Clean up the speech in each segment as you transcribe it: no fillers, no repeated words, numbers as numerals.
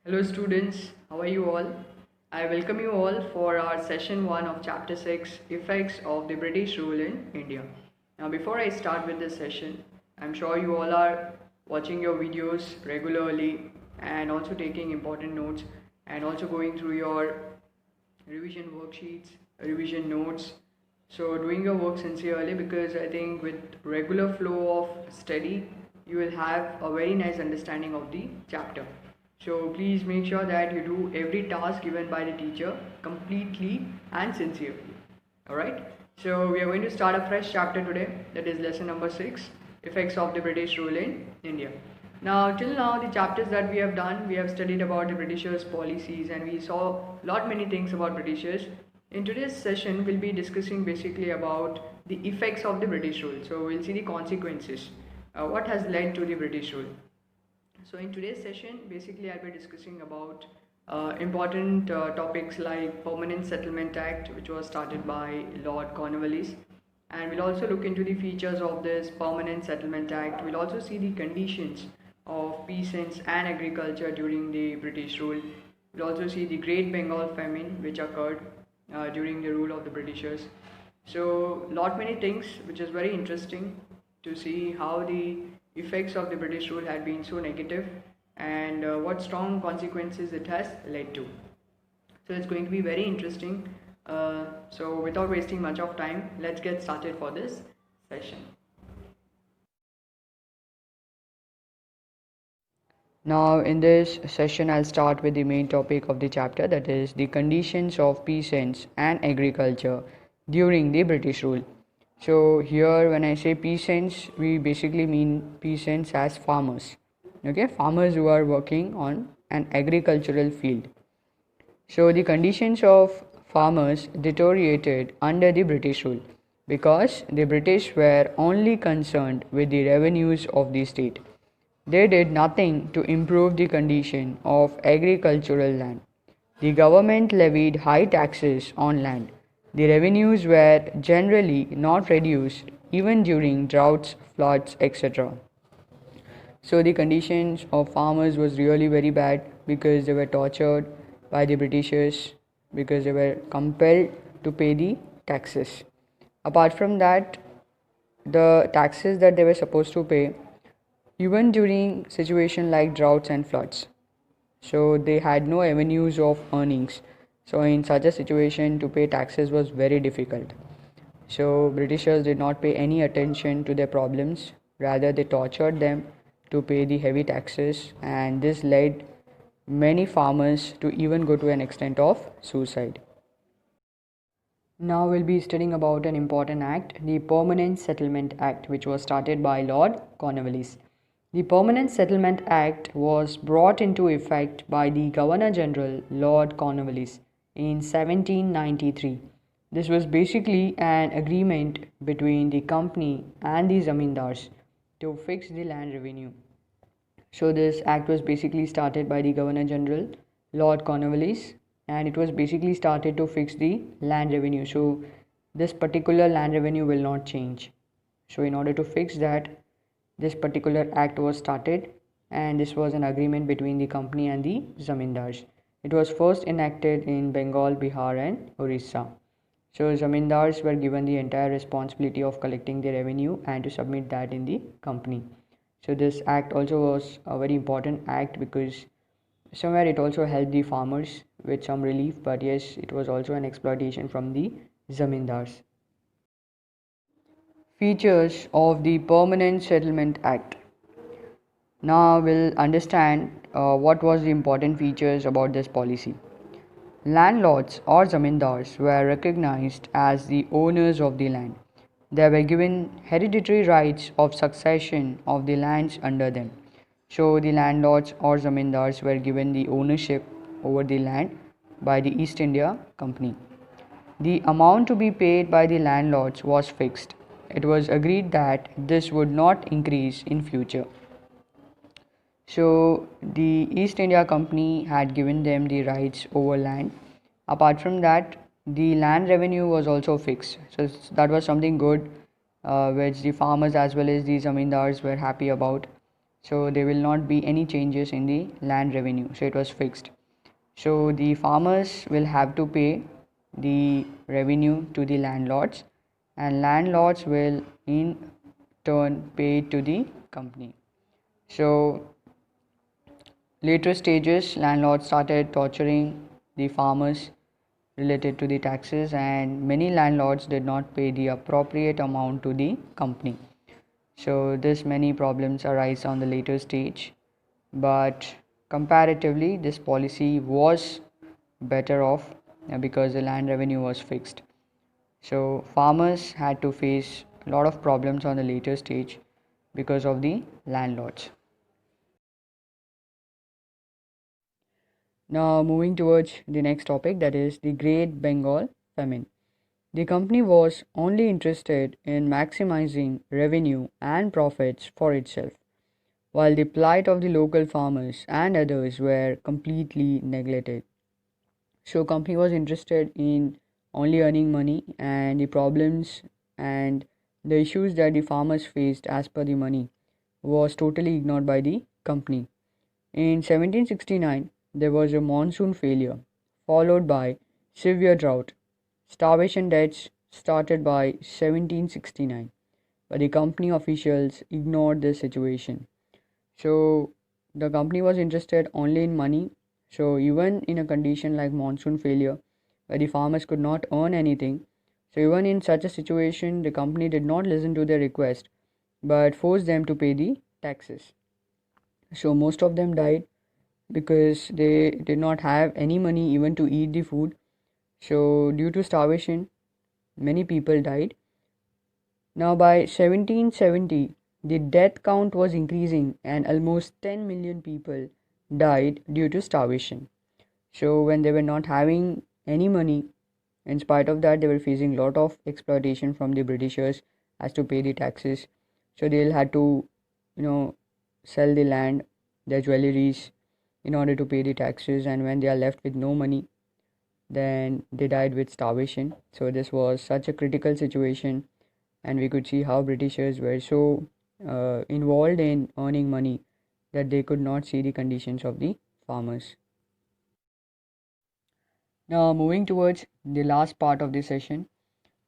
Hello students, how are you all? I welcome you all for our session 1 of chapter 6 Effects of the British Rule in India. Now before I start with this session, I'm sure you all are watching your videos regularly and also taking important notes and also going through your revision worksheets, revision notes. So doing your work sincerely because I think with regular flow of study, you will have a very nice understanding of the chapter. So please make sure that you do every task given by the teacher completely and sincerely. Alright, so we are going to start a fresh chapter today, that is lesson number 6, Effects of the British Rule in India. Now, till now, the chapters that we have done, we have studied about the Britishers' policies and we saw lot many things about Britishers. In today's session, we'll be discussing basically about the effects of the British rule. So, we'll see the consequences, what has led to the British rule. So, in today's session, basically, I'll be discussing about important topics like Permanent Settlement Act, which was started by Lord Cornwallis, and we'll also look into the features of this Permanent Settlement Act. We'll also see the conditions of peasants and agriculture during the British rule. We'll also see the Great Bengal famine which occurred during the rule of the Britishers. So lot many things which is very interesting to see how the effects of the British rule had been so negative and what strong consequences it has led to. So it's going to be very interesting. So without wasting much of time, let's get started for this session. Now in this session I'll start with the main topic of the chapter, that is the conditions of peasants and agriculture during the British rule. So here when I say peasants, we basically mean peasants as farmers. Okay, farmers who are working on an agricultural field. So the conditions of farmers deteriorated under the British rule because the British were only concerned with the revenues of the state. They did nothing to improve the condition of agricultural land. The government levied high taxes on land. The revenues were generally not reduced even during droughts, floods, etc. So the conditions of farmers was really very bad because they were tortured by the Britishers because they were compelled to pay the taxes. Apart from that, the taxes that they were supposed to pay even during situation like droughts and floods, so they had no avenues of earnings. So in such a situation to pay taxes was very difficult. So Britishers did not pay any attention to their problems, rather they tortured them to pay the heavy taxes, and this led many farmers to even go to an extent of suicide. Now we'll be studying about an important act, the Permanent Settlement Act, which was started by Lord Cornwallis. The Permanent Settlement Act was brought into effect by the Governor General Lord Cornwallis in 1793. This was basically an agreement between the company and the zamindars to fix the land revenue. So this act was basically started by the Governor General Lord Cornwallis, and it was basically started to fix the land revenue. So this particular land revenue will not change. So in order to fix that, this particular act was started, and this was an agreement between the company and the zamindars. It was first enacted in Bengal, Bihar and Orissa. So zamindars were given the entire responsibility of collecting the revenue and to submit that in the company. So this act also was a very important act because somewhere it also helped the farmers with some relief, but yes, it was also an exploitation from the zamindars. Features of the Permanent Settlement Act. Now we'll understand what was the important features about this policy. Landlords or zamindars were recognized as the owners of the land. They were given hereditary rights of succession of the lands under them. So the landlords or zamindars were given the ownership over the land by the East India Company. The amount to be paid by the landlords was fixed. It was agreed that this would not increase in future. So the East India Company had given them the rights over land. Apart from that, the land revenue was also fixed. So that was something good which the farmers as well as the zamindars were happy about. So there will not be any changes in the land revenue. So it was fixed. So the farmers will have to pay the revenue to the landlords, and landlords will in turn pay it to the company. So later stages, landlords started torturing the farmers related to the taxes, and many landlords did not pay the appropriate amount to the company. So this many problems arise on the later stage, but comparatively this policy was better off because the land revenue was fixed. So farmers had to face a lot of problems on the later stage because of the landlords. Now moving towards the next topic, that is the Great Bengal Famine. The company was only interested in maximizing revenue and profits for itself, while the plight of the local farmers and others were completely neglected. So company was interested in only earning money, and the problems and the issues that the farmers faced as per the money was totally ignored by the company. In 1769, there was a monsoon failure, followed by severe drought. Starvation deaths started by 1769, but the company officials ignored this situation. So the company was interested only in money. So even in a condition like monsoon failure, where the farmers could not earn anything, so even in such a situation, the company did not listen to their request, but forced them to pay the taxes. So most of them died because they did not have any money even to eat the food. So due to starvation, many people died. Now by 1770, the death count was increasing and almost 10 million people died due to starvation. So when they were not having any money, in spite of that, they were facing a lot of exploitation from the Britishers as to pay the taxes. So they'll had to, you know, sell the land, their jewelries in order to pay the taxes. And when they are left with no money, then they died with starvation. So this was such a critical situation, and we could see how Britishers were so involved in earning money that they could not see the conditions of the farmers. Now moving towards the last part of the session,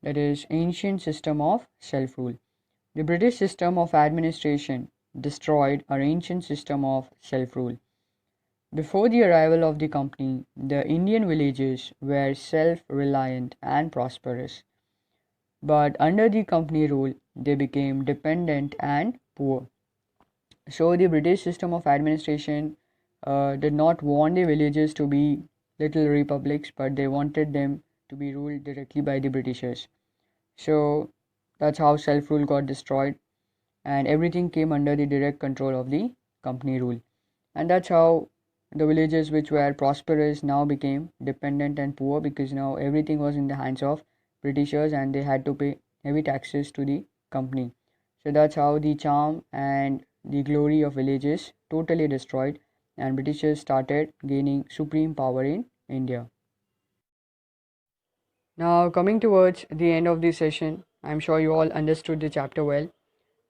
that is ancient system of self-rule. The British system of administration destroyed our ancient system of self-rule. Before the arrival of the company, the Indian villages were self-reliant and prosperous. But under the company rule, they became dependent and poor. So the British system of administration did not want the villages to be little republics, but they wanted them to be ruled directly by the Britishers. So that's how self-rule got destroyed, and everything came under the direct control of the company rule. And that's how the villages which were prosperous now became dependent and poor, because now everything was in the hands of Britishers and they had to pay heavy taxes to the company. So that's how the charm and the glory of villages totally destroyed, and Britishers started gaining supreme power in India. Now coming towards the end of this session, I'm sure you all understood the chapter well.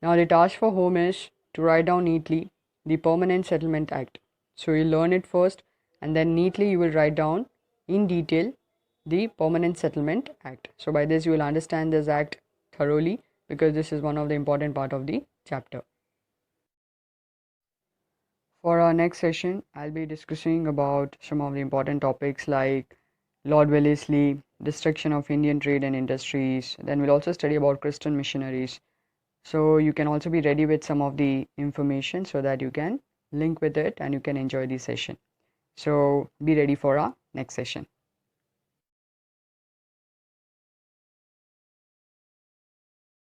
Now the task for home is to write down neatly the Permanent Settlement Act. So you learn it first, and then neatly you will write down in detail the Permanent Settlement Act. So by this you will understand this act thoroughly, because this is one of the important part of the chapter. For our next session, I'll be discussing about some of the important topics like Lord Wellesley, destruction of Indian trade and industries. Then we'll also study about Christian missionaries. So you can also be ready with some of the information so that you can link with it and you can enjoy the session. So be ready for our next session.